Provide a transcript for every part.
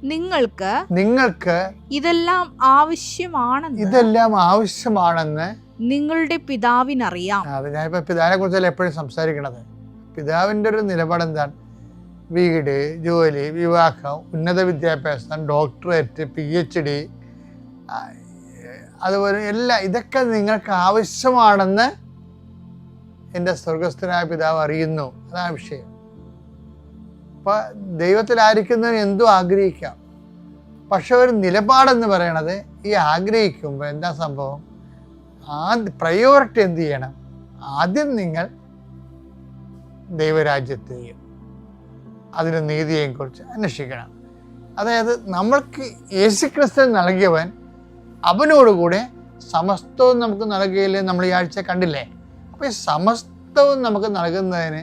നിങ്ങൾക്ക് ഇതെല്ലാം ആവശ്യമാണെന്ന് നിങ്ങളുടെ പിതാവിനറിയാം. ഞാനിപ്പോൾ പിതാവിനെ കുറിച്ചല്ല എപ്പോഴും സംസാരിക്കണത്. പിതാവിൻ്റെ ഒരു നിലപാട് എന്താണ്? വീട്, ജോലി, വിവാഹം, ഉന്നത വിദ്യാഭ്യാസം, ഡോക്ടറേറ്റ്, PhD, അതുപോലെ ഇതൊക്കെ നിങ്ങൾക്ക് ആവശ്യമാണെന്ന് എൻ്റെ സ്വർഗസ്ഥനായ പിതാവ് അറിയുന്നു. അതാണ് വിഷയം. അപ്പം ദൈവത്തിലായിരിക്കുന്നതിന് എന്തും ആഗ്രഹിക്കാം. പക്ഷെ ഒരു നിലപാടെന്ന് പറയണത്, ഈ ആഗ്രഹിക്കുമ്പോൾ എന്താ സംഭവം? പ്രയോറിറ്റി എന്ത് ചെയ്യണം? ആദ്യം നിങ്ങൾ ദൈവരാജ്യത്തെയും അതിന് നീതിയെയും കുറിച്ച് അന്വേഷിക്കണം. അതായത് നമ്മൾക്ക് യേശുക്രിസ്തു നൽകിയവൻ അവനോടുകൂടെ സമസ്തവും നമുക്ക് നൽകിയില്ലേ? നമ്മൾ ഈ ആഴ്ച കണ്ടില്ലേ? അപ്പോൾ ഈ സമസ്തവും നമുക്ക് നൽകുന്നതിന്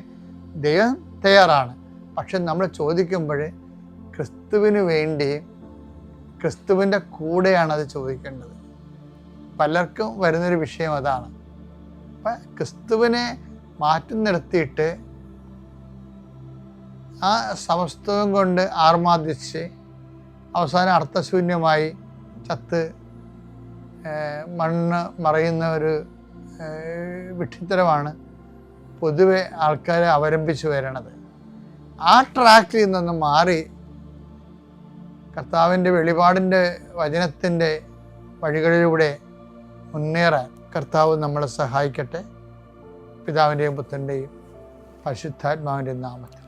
ദൈവം തയ്യാറാണ്. പക്ഷെ നമ്മൾ ചോദിക്കുമ്പോൾ ക്രിസ്തുവിന് വേണ്ടി, ക്രിസ്തുവിൻ്റെ കൂടെയാണ് അത് ചോദിക്കേണ്ടത്. പലർക്കും വരുന്നൊരു വിഷയം അതാണ്. അപ്പം ക്രിസ്തുവിനെ മാറ്റി നിർത്തിയിട്ട് ആ സമസ്തവും കൊണ്ട് ആർമാദിച്ച് അവസാനം അർത്ഥശൂന്യമായി ചത്ത് മണ്ണ് മറയുന്ന ഒരു വിഡ്ഢിത്തരമാണ് പൊതുവെ ആൾക്കാരെ അവലംബിച്ച് വരണത്. ആ ട്രാക്കിൽ നിന്നൊന്ന് മാറി കർത്താവിൻ്റെ വെളിപാടിൻ്റെ വചനത്തിൻ്റെ വഴികളിലൂടെ മുന്നേറാൻ കർത്താവ് നമ്മളെ സഹായിക്കട്ടെ. പിതാവിൻ്റെയും പുത്രൻ്റെയും പരിശുദ്ധാത്മാവിൻ്റെയും നാമത്തിൽ.